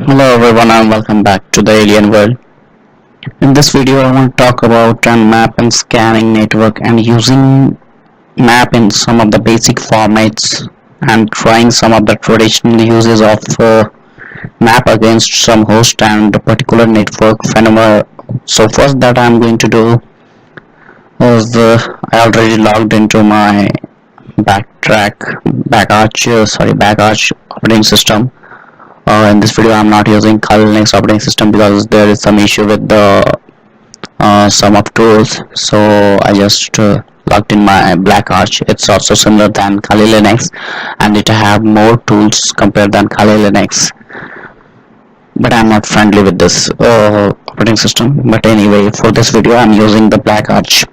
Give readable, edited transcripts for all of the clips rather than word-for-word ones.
Hello everyone and welcome back to the alien world. In this video I want to talk about Nmap and scanning network and using map in some of the basic formats and trying some of the traditional uses of map against some host and a particular network phenomena. So first that I am going to do is I already logged into my backarch operating system. In this video I'm not using Kali Linux operating system because there is some issue with the sum of tools, so I just logged in my black arch. It's also similar than Kali Linux and it have more tools compared than Kali Linux, but I'm not friendly with this operating system. But anyway, for this video I'm using the black arch.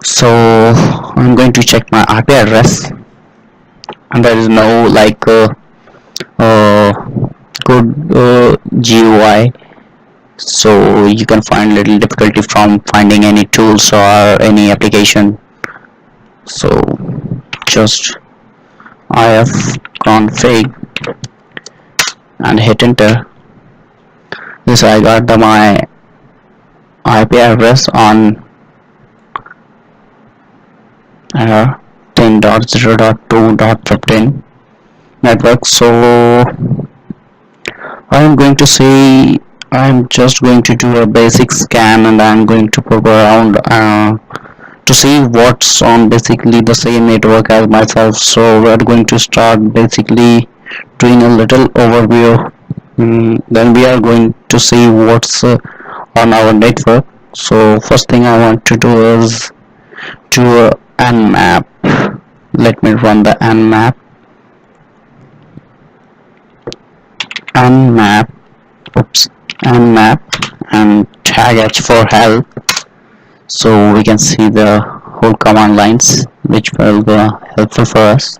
So I'm going to check my IP address and there is no uh, good GUI, so you can find little difficulty from finding any tools or any application. So just ifconfig and hit enter. This I got my IP address on 10.0.2.15 network. So I'm just going to do a basic scan and I'm going to poke around to see what's on basically the same network as myself. So we're going to start basically doing a little overview. Then we are going to see what's on our network. So first thing I want to do is do a Nmap. Let me run the Nmap. Nmap and tag h for help, so we can see the whole command lines which will be helpful for us.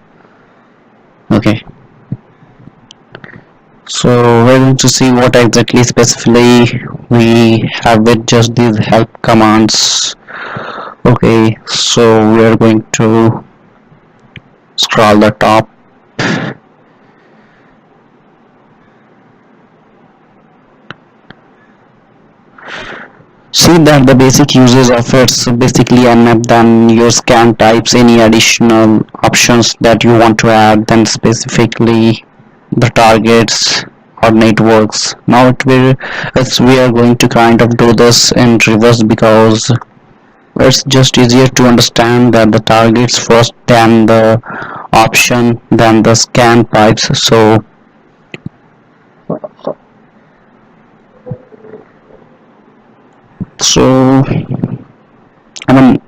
Okay, so we're going to see what exactly specifically we have with just these help commands. Okay, so we are going to scroll the top. See that the basic uses of it's basically Nmap, then your scan types, any additional options that you want to add, then specifically the targets or networks. Now we are going to kind of do this in reverse because it's just easier to understand that the targets first, then the option, then the scan pipes. So I mean,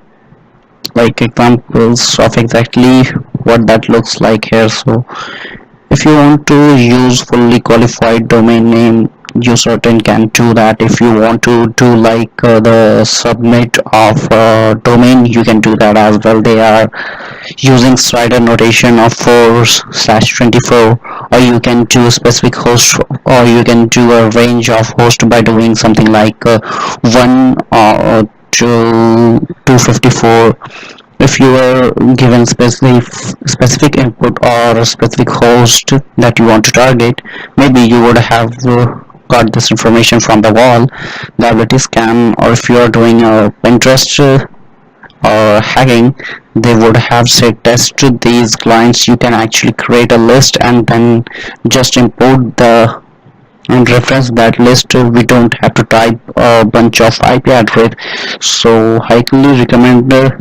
like examples of exactly what that looks like here. So if you want to use fully qualified domain name, you certainly can do that. If you want to do the subnet of domain, you can do that as well. They are using slider notation of 4/24, or you can do a specific host, or you can do a range of host by doing something like 1 or 254. If you are given specific input or a specific host that you want to target, maybe you would have got this information from the wall, the ability scan, or if you are doing a Pinterest or hacking, they would have said test to these clients. You can actually create a list and then just import the and reference that list. We don't have to type a bunch of IP address. So highly recommend the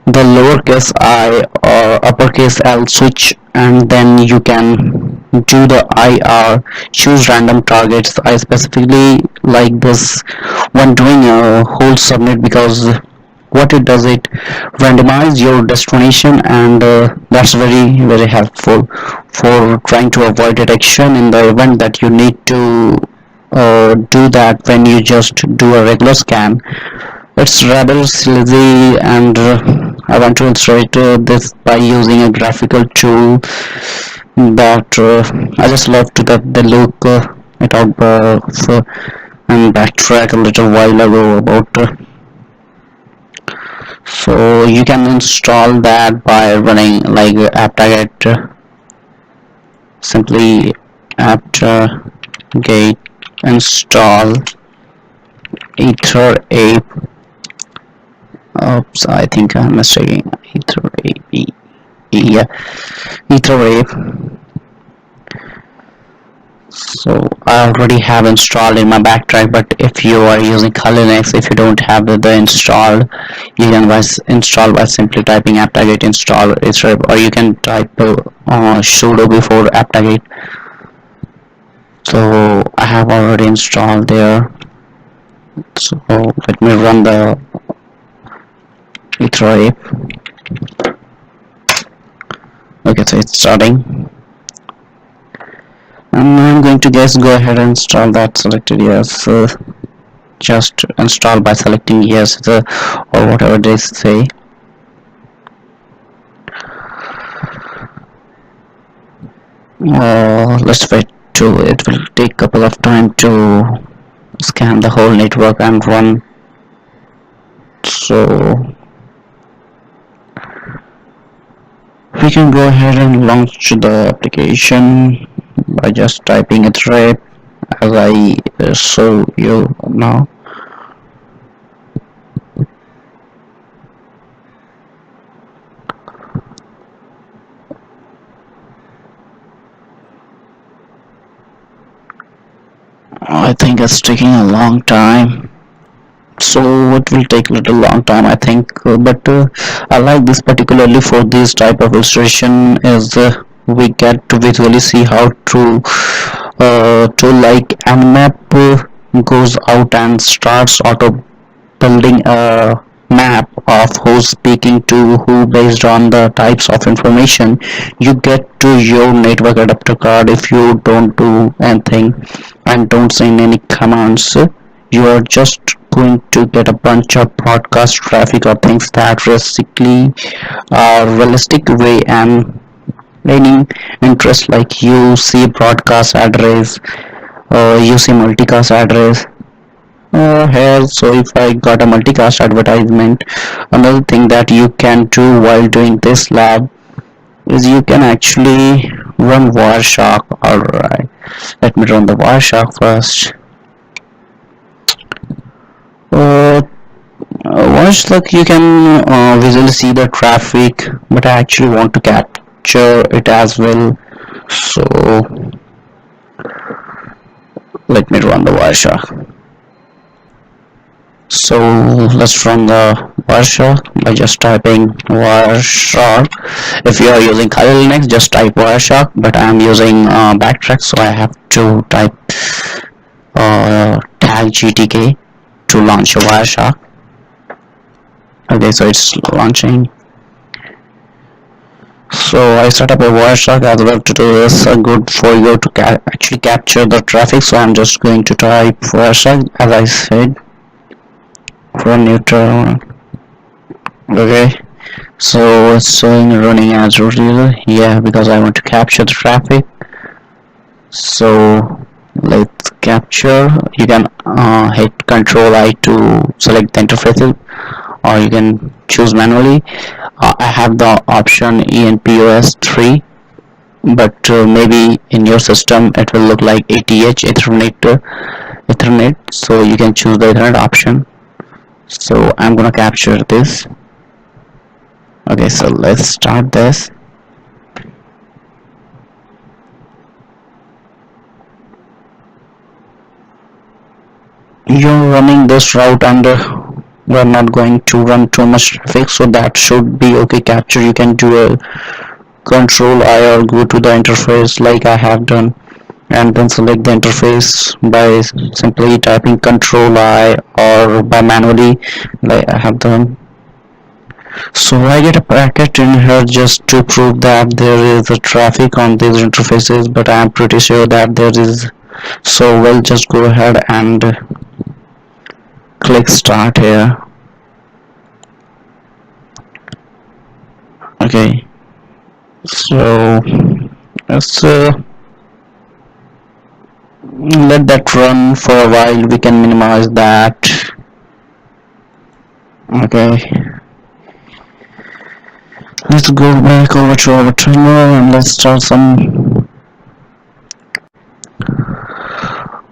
lowercase I or uppercase L switch, and then you can do the IR, choose random targets. I specifically like this when doing a whole subnet because what it does, it randomize your destination, and that's very helpful for trying to avoid detection in the event that you need to do that when you just do a regular scan. It's rather sleazy, and I want to illustrate this by using a graphical tool that I just love to get the look it out and backtrack a little while ago about so you can install that by running like apt-get. Simply after get install ether ape. Oops, I think I'm mistaking. Ether ape. Yeah, ether ape. So I already have installed in my backtrack, but if you are using Linux, if you don't have the installed, you can install by simply typing apt-get install ether, or you can type sudo before apt-get. So I have already installed there. So let me run the ether ape. Okay, so it's starting. And I'm going to just go ahead and install that selected yes. Just install by selecting yes or whatever they say. Let's wait till it will take a couple of time to scan the whole network and run. So we can go ahead and launch the application by just typing it right as I show you now. I think it's taking a long time, so it will take a little long time, I think, but I like this particularly for this type of illustration is we get to visually see how to like Nmap goes out and starts auto building a map of who's speaking to who based on the types of information you get to your network adapter card. If you don't do anything and don't send any commands, you are just going to get a bunch of broadcast traffic or things that realistically are realistic way and any interest like you see broadcast address or you see multicast address here. So if I got a multicast advertisement, another thing that you can do while doing this lab is you can actually run Wireshark. Alright, let me run the Wireshark first. Wireshark, you can visually see the traffic, but I actually want to capture it as well. So let me run the Wireshark. So let's run the Wireshark by just typing Wireshark. If you are using Kali Linux, just type Wireshark, but I am using backtrack, so I have to type tag GTK to launch a Wireshark. Okay, so it's launching. So I set up a Wireshark as well to do this. Good for you to actually capture the traffic. So I'm just going to type Wireshark as I said. Run neutral. Okay, so it's showing running as root user. Yeah, because I want to capture the traffic. So let's capture. You can hit Control I to select the interfaces, or you can choose manually. I have the option ENPOS3, but maybe in your system it will look like ATH Ethernet. So you can choose the Ethernet option. So I'm gonna capture this. Okay, so let's start this. You're running this route and we're not going to run too much traffic, so that should be okay. Capture, you can do a Control I or go to the interface like I have done, and then select the interface by simply typing Control I or by manually like I have done. So I get a packet in here just to prove that there is a traffic on these interfaces, but I am pretty sure that there is. So we'll just go ahead and click start here. Okay, so let's let that run for a while. We can minimize that. Okay, let's go back over to our terminal and let's start some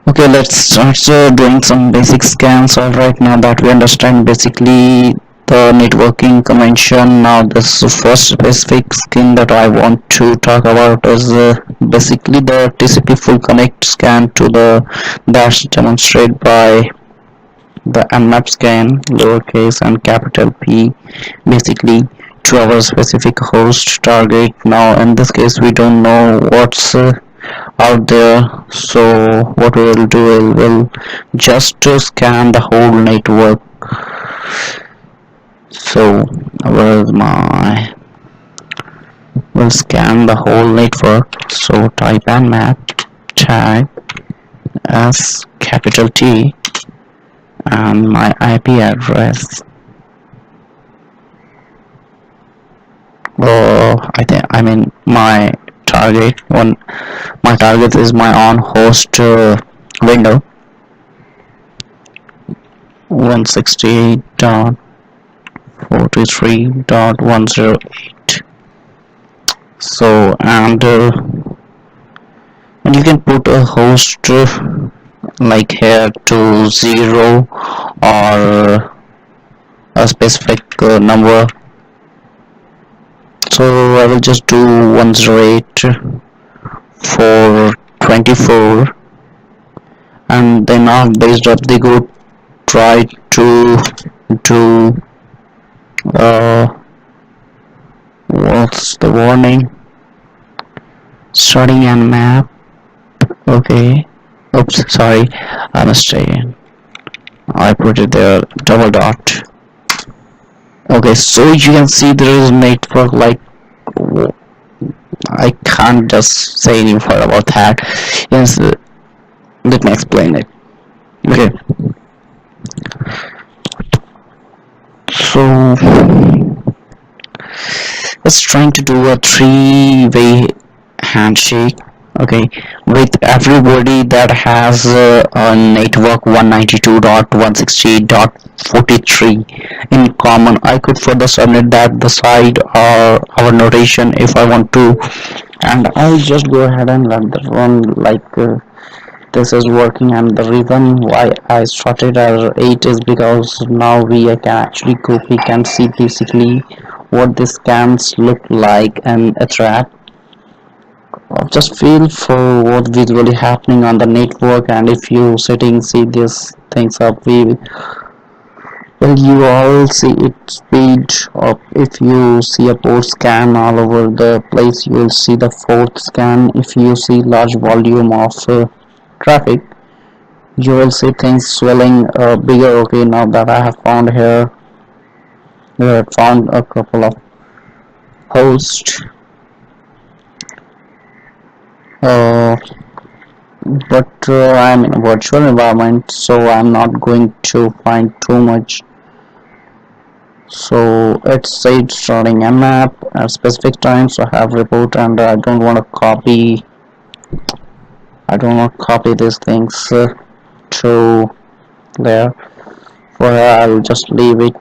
Okay, let's start doing some basic scans. All right, now that we understand basically the networking convention, now this first specific skin that I want to talk about is basically the TCP full connect scan to the that's demonstrated by the Nmap scan, lowercase and capital P, basically to our specific host target. Now in this case we don't know what's out there, so what we will do is we'll just scan the whole network. So where's my, we'll scan the whole network. So type nmap tag as capital T and my IP address. I mean my target one, my target is my on host window 168.43.108. So and you can put a host like here to 0 or a specific number. So I will just do 108 for 24, and then now based up they go try to do what's the warning, starting Nmap. Okay, oops, sorry, I mistaken, I put it there double dot. Okay, so you can see there is network like, I can't just say any more about that. Yes, let me explain it. Okay, so it's trying to do a three-way handshake. Okay, with everybody that has a network 192.168.43 in common. I could further submit that the side or our notation if I want to, and I'll just go ahead and let that run like this is working. And the reason why I started as 8 is because now we can actually go, we can see basically what the scans look like and attract just feel for what visually happening on the network. And if you setting see these things up, we well you all see it speed up. If you see a port scan all over the place, you will see the fourth scan. If you see large volume of traffic, you will see things swelling bigger. Okay, now that I have found here, we have found a couple of hosts, uh, but I'm in a virtual environment, so I'm not going to find too much. So it's said starting Nmap at specific time, so I have report, and I don't want to copy these things to there. For I'll just leave it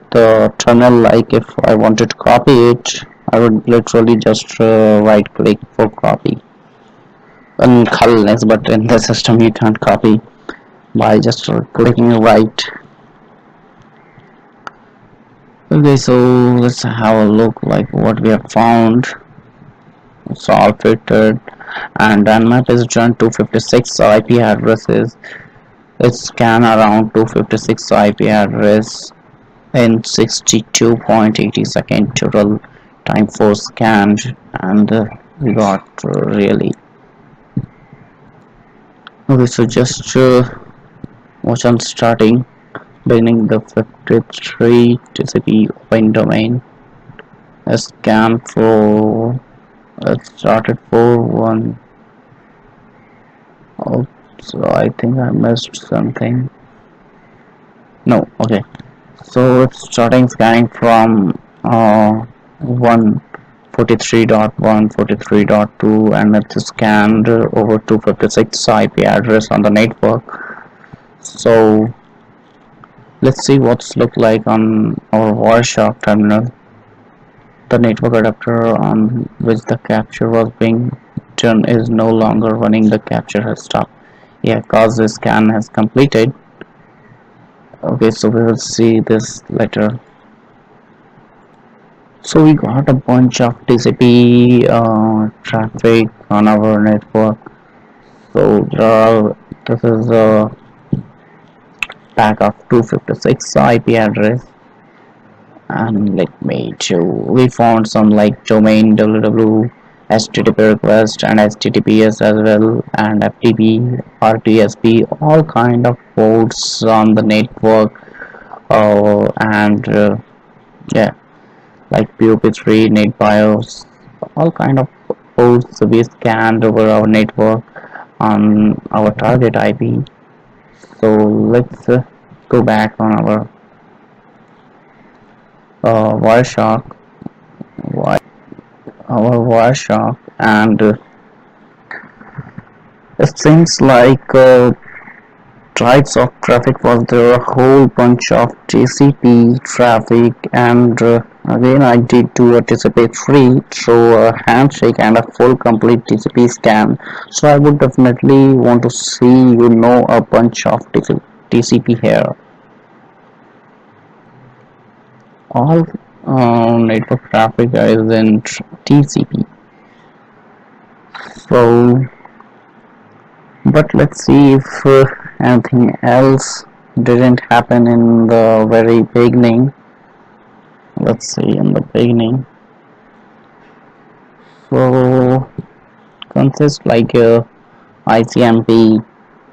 terminal. Like if I wanted to copy it, I would literally just right click for copy and colorless, but in the system you can't copy by just clicking right. Okay, so let's have a look like what we have found. It's all filtered, and Nmap is done 256 IP addresses. It's scan around 256 IP address in 62.80 second total time for scanned, and we got really okay. So just watch on starting, beginning the 53 TCP open domain. A scan for it started for one. Oh, so I think I missed something. No, okay. So it's starting scanning from 143.143.2, and it's scanned over 256 IP address on the network. So let's see what's look like on our Wireshark terminal. The network adapter on which the capture was being done is no longer running. The capture has stopped. Yeah, cause the scan has completed. Okay, so we will see this later. So we got a bunch of TCP traffic on our network. So this is a pack of 256 IP address, and let me show. We found some like domain www, HTTP request and HTTPS as well, and FTP, RTSP, all kind of ports on the network. And yeah, like POP3, NetBIOS, all kind of ports we scanned over our network on our target IP. So let's go back on our Wireshark, and it seems like types of traffic was there a whole bunch of TCP traffic, and again I did do a TCP3 through a handshake and a full complete TCP scan. So I would definitely want to see a bunch of TCP here. All network traffic is in TCP. So, but let's see if anything else didn't happen in the very beginning. Let's see in the beginning. So, consists like ICMP,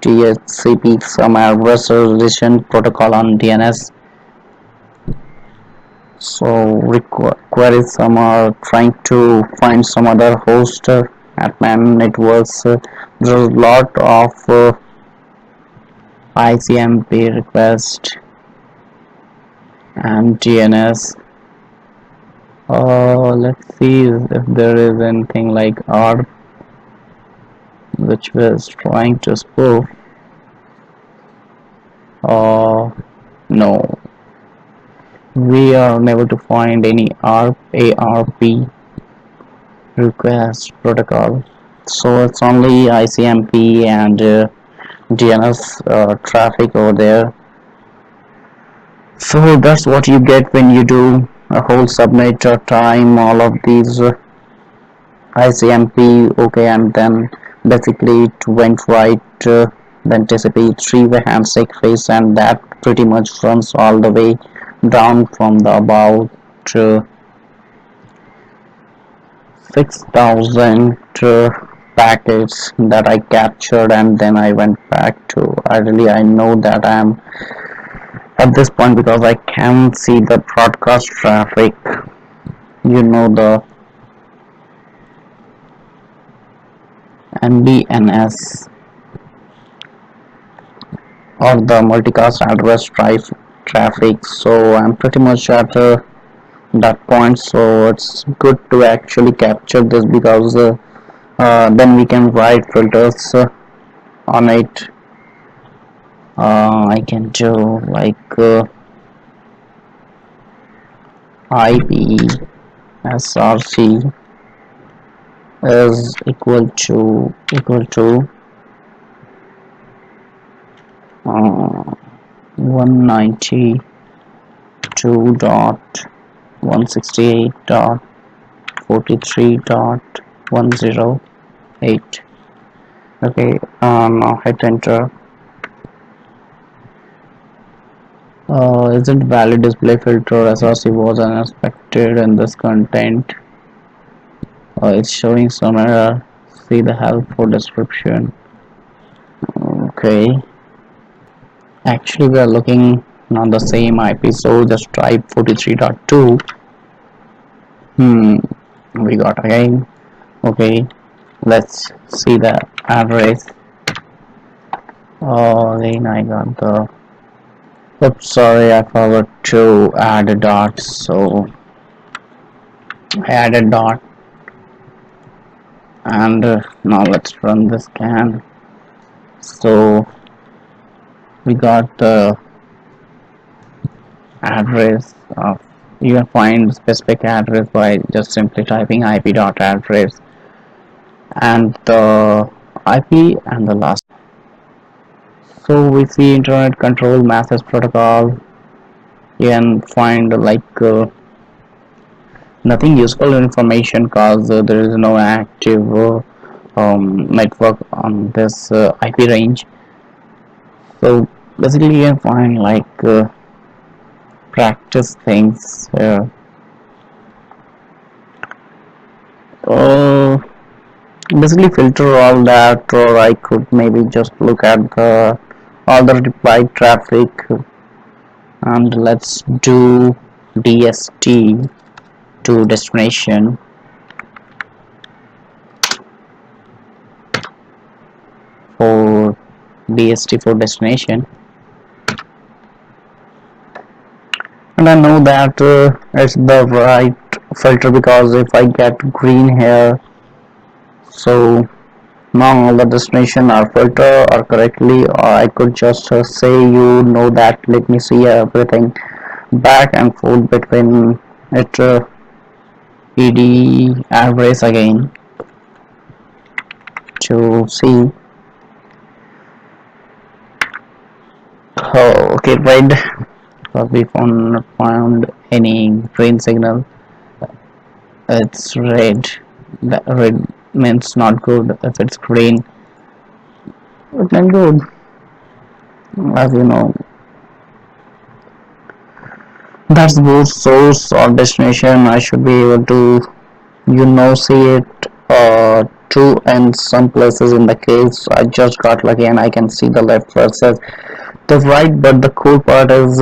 DHCP, some address resolution protocol on DNS. So queries some are trying to find some other host at man networks. There's a lot of ICMP request and DNS. Let's see if there is anything like ARP which was trying to spoof. No, we are unable to find any ARP request protocol. So it's only ICMP and DNS traffic over there. So that's what you get when you do a whole subnet time all of these ICMP. Okay, and then basically it went right, then TCP three-way handshake phase, and that pretty much runs all the way down from the about 6,000 packets that I captured, and then I went back to I know that I am at this point because I can see the broadcast traffic, the NBNS or the multicast address traffic. So I'm pretty much at that point, so it's good to actually capture this because then we can write filters on it. I can do like IP SRC is equal to 192.168.43.108. Okay, now hit enter. Isn't valid display filter SRC was unexpected in this content. It's showing some error. See the help for description. Okay, actually we are looking on the same IP, so just type 43.2. We got again. Okay, let's see the address. Again I got the oops, sorry, I forgot to add a dot, so I added dot, and now let's run the scan. So we got the address of, you can find specific address by just simply typing IP.address and the IP and the last. So we see internet control message protocol. You can find like nothing useful information because there is no active network on this IP range. So basically you can find like practice things uh, basically filter all that, or I could maybe just look at the all the replied traffic, and let's do DST to destination for DST for destination. And I know that it's the right filter because if I get green here, so now all the destination are filter or correctly, or I could just say you know that let me see everything back and forth between it ed address again to see. Oh, okay, red, because we found any green signal. It's red. That red means not good. If it's green, it means good. As you know, that's both source or destination. I should be able to, see it true in some places. In the case I just got lucky and I can see the left versus the right, but the cool part is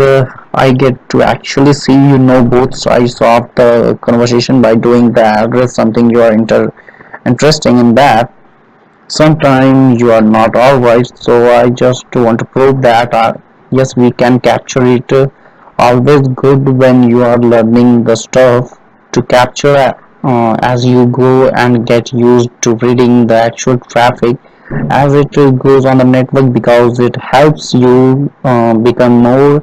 I get to actually see both sides of the conversation by doing the address, something you are interesting in that. Sometimes you are not always, so I just want to prove that yes, we can capture it. Always good when you are learning the stuff to capture as you go and get used to reading the actual traffic as it goes on the network, because it helps you become more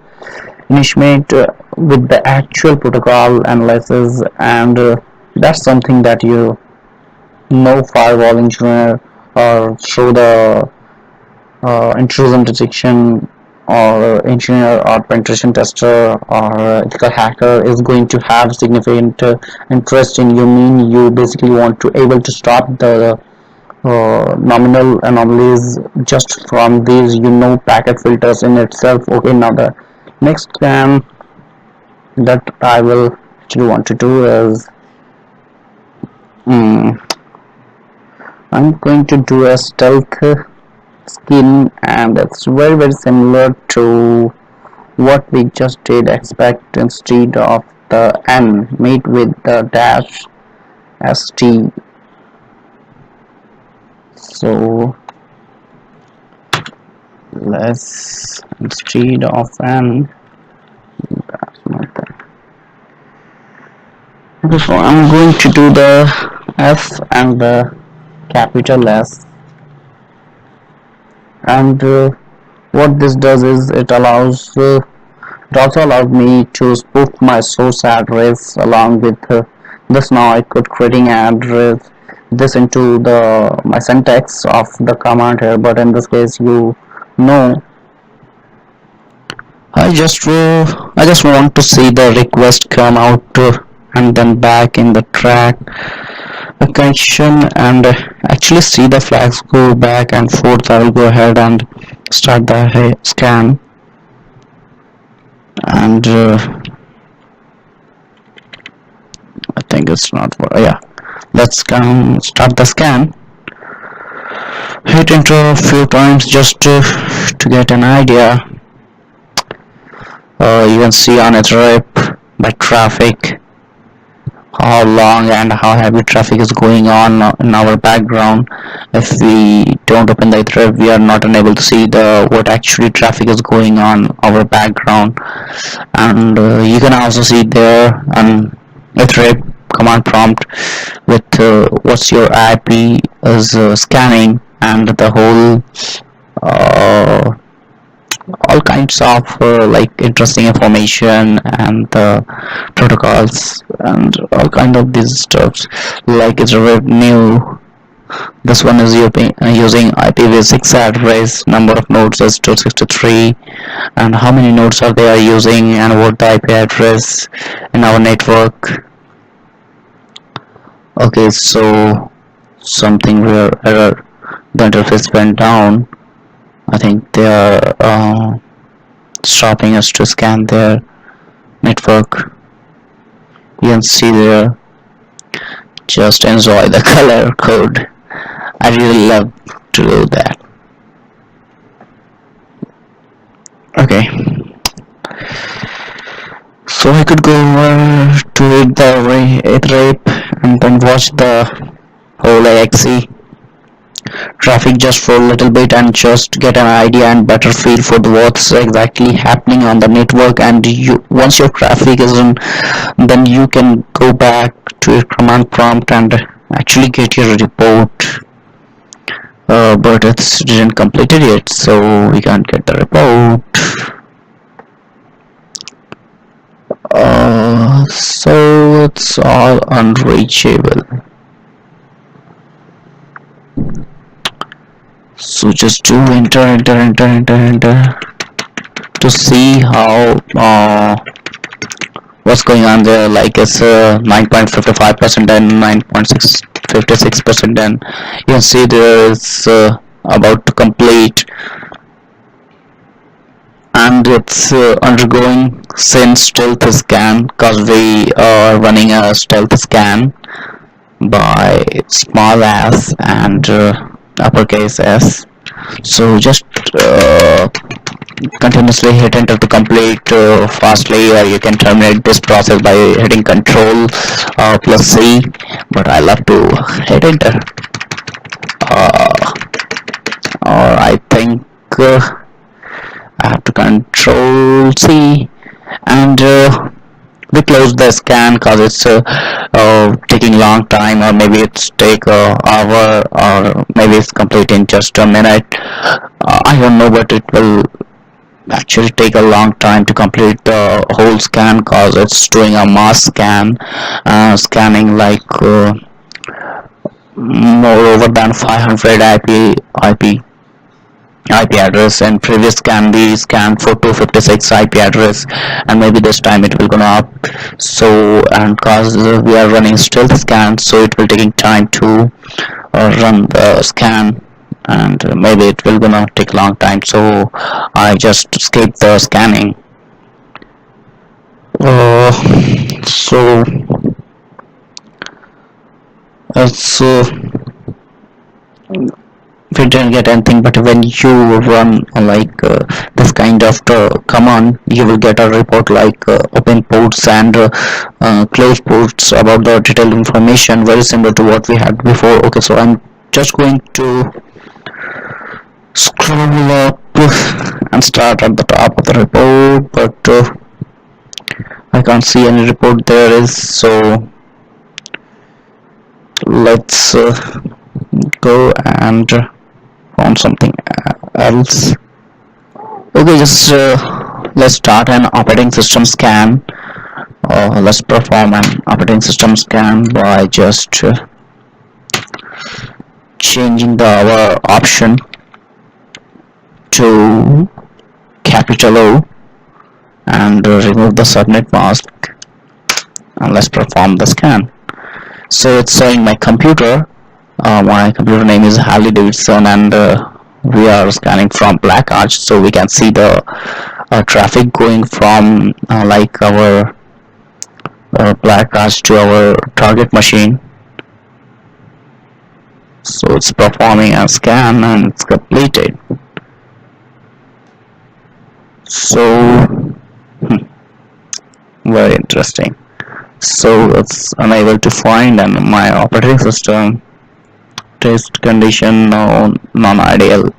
intimate with the actual protocol analysis, and that's something that no firewall engineer or through the intrusion detection or engineer or penetration tester or ethical hacker is going to have significant interest in. You mean you basically want to able to stop the nominal anomalies just from these packet filters in itself. Okay, now the next that I will actually want to do is um, I'm going to do a stealth skin, and it's very similar to what we just did, expect instead of the n made with the dash st. So let's, instead of n, that's not that. Okay, so I'm going to do the f and the capital S, and what this does is it also allowed me to spoof my source address along with this. Now I could creating address this into the my syntax of the command here, but in this case know I just want to see the request come out and then back in the track connection, and actually see the flags go back and forth. I will go ahead and start the scan, and I think it's not, yeah, let's start the scan. Hit enter a few times just to get an idea. You can see on its rip by traffic how long and how heavy traffic is going on in our background. If we don't open the ithread, we are not unable to see the what actually traffic is going on our background. And you can also see there an ithread command prompt with what's your IP is scanning, and the whole all kinds of like interesting information and the protocols and all kind of these stuffs, like it's a new This one is using IPv6 address. Number of nodes is 263, and how many nodes are they are using, and what the IP address in our network. Okay, so something rare error. The interface went down. I think they are stopping us to scan their network. You can see there. Just enjoy the color code. I really love to do that. Okay, so I could go over to the rape and then watch the whole AXE traffic just for a little bit and just get an idea and better feel for what's exactly happening on the network. And you, once your traffic is in, then you can go back to your command prompt and actually get your report. But it's didn't complete it yet, so we can't get the report. So it's all unreachable. So just do enter to see how what's going on there. Like it's 9.55% and 9.56%, and you can see there is about to complete, and it's undergoing since stealth scan, because we are running a stealth scan by small s and uppercase S. So just continuously hit enter to complete fastly, or you can terminate this process by hitting control plus C, but I love to hit enter. Or I think I have to control C, and we close the scan because it's taking long time, or maybe it's take a hour, or maybe it's complete in just a minute. I don't know, but it will actually take a long time to complete the whole scan because it's doing a mass scan, scanning like moreover than 500 IP address, and previous scan we scanned for 256 IP address, and maybe this time it will go up. So, and cause we are running stealth scan, so it will taking time to run the scan, and maybe it will gonna take long time, so I just skip the scanning. So it's we didn't get anything, but when you run like this kind of command, you will get a report like open ports and close ports about the detailed information, very similar to what we had before. Okay, so I'm just going to scroll up and start at the top of the report, but I can't see any report there is, so let's go and found something else. Okay, just let's start an operating system scan. Let's perform an operating system scan by just changing our option to capital O and remove the subnet mask, and let's perform the scan. So it's showing my computer. My computer name is Harley Davidson, and we are scanning from Black Arch, so we can see the traffic going from like our Black Arch to our target machine. So it's performing a scan and it's completed. So very interesting. So it's unable to find, and my operating system test condition non-ideal.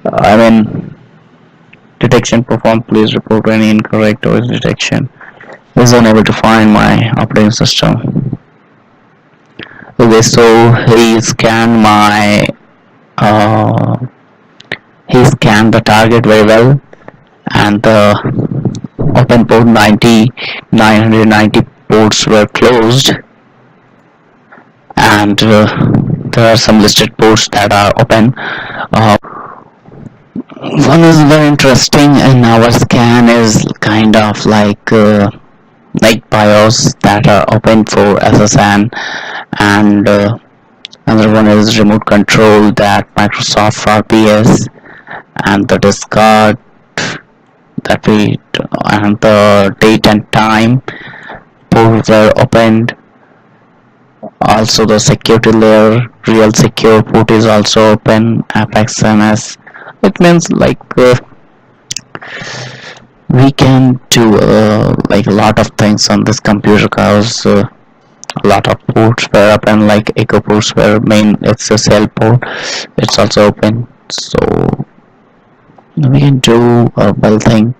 I mean, detection performed, please report any incorrect OS detection. Is unable to find my operating system. Okay, so he scanned my he scanned the target very well, and the open port 990 ports were closed, and there are some listed ports that are open. One is very interesting in our scan is kind of like BIOS that are open for SSN, and another one is remote control that Microsoft RPS, and the discard that we and the date and time ports are opened. Also the security layer real secure port is also open, Apex MS. It means we can do like a lot of things on this computer, because a lot of ports were open, like echo ports were main SSL port, it's also open, so we can do a well thing,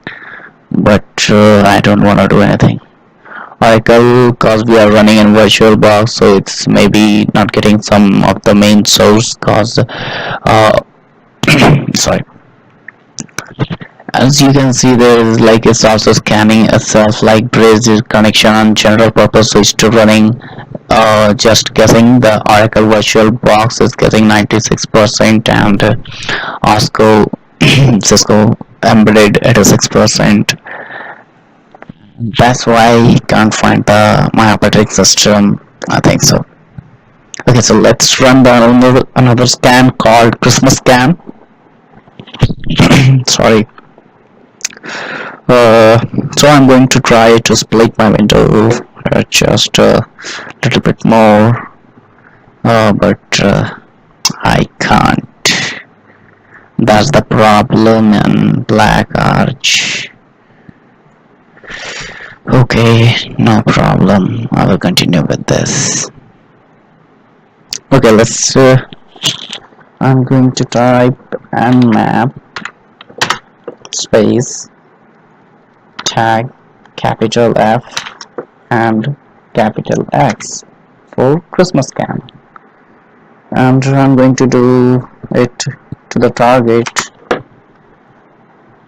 but I don't want to do anything. Oracle, because we are running in VirtualBox, so it's maybe not getting some of the main source, because sorry, as you can see there is like it's also scanning itself, like Bridge connection on general purpose switch to running. Just guessing, the Oracle VirtualBox is getting 96%, and OSCO Cisco embedded 86%. That's why I can't find my operating system, I think so. Okay, so let's run another scan called Christmas scan. Sorry. So I'm going to try to split my window just a little bit more, but I can't. That's the problem in Black Arch. Okay, no problem. I will continue with this. Okay, let's. I'm going to type Nmap space tag capital F and capital X for Christmas scan, and I'm going to do it to the target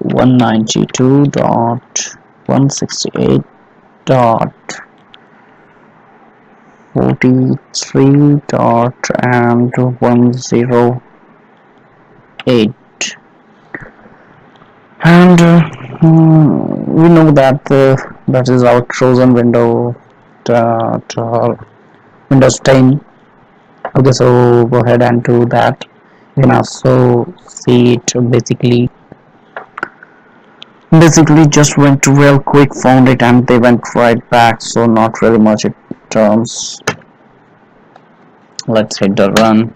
192.168.108, and we know that that is our chosen window to Windows 10. Okay, so go ahead and do that. You can also see it basically just went real quick, found it, and they went right back, so not really much in terms. Let's hit the run.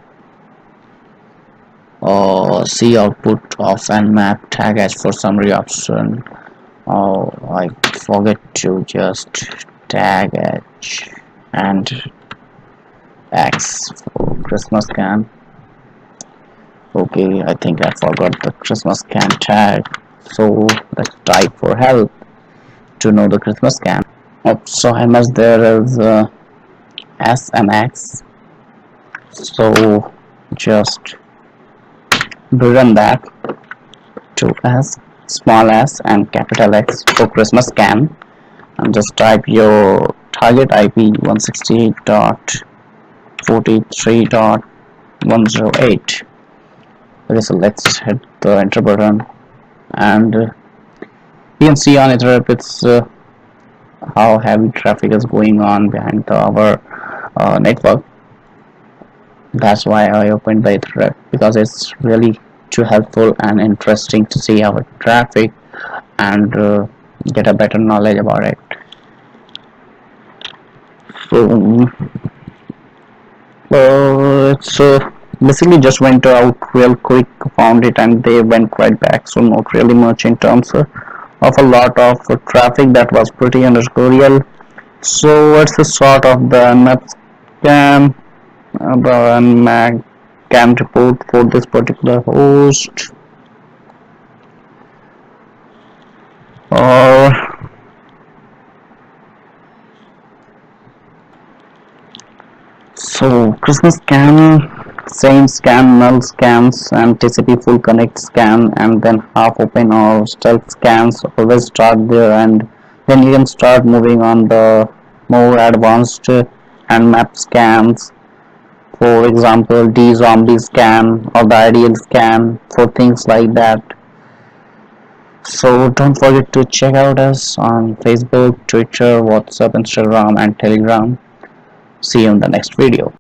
See output of Nmap tag H for summary option. Oh, I forget to just tag H and X for Christmas scan. Okay, I think I forgot the Christmas scan tag, so let's type for help to know the Christmas scan. Oh, so I must there is S and X, so just run that to S, small s and capital X for Christmas scan, and just type your target IP 168.43.108. Okay, so let's hit the enter button, and you can see on Ethernet it's how heavy traffic is going on behind our network. That's why I opened the Ethernet, because it's really too helpful and interesting to see our traffic and get a better knowledge about it. So it's basically just went out real quick, found it, and they went right back, so not really much in terms of a lot of traffic. That was pretty underscorial. So what's the sort of the Nmap scan, the Nmap scan report for this particular host, or so Christmas scan, same scan, null scans, and TCP full connect scan, and then half open or stealth scans. Always start there, and then you can start moving on the more advanced Nmap scans, For example, the zombie scan or the ideal scan, for things like that. So don't forget to check out us on Facebook, Twitter, WhatsApp, Instagram and Telegram. See you in the next video.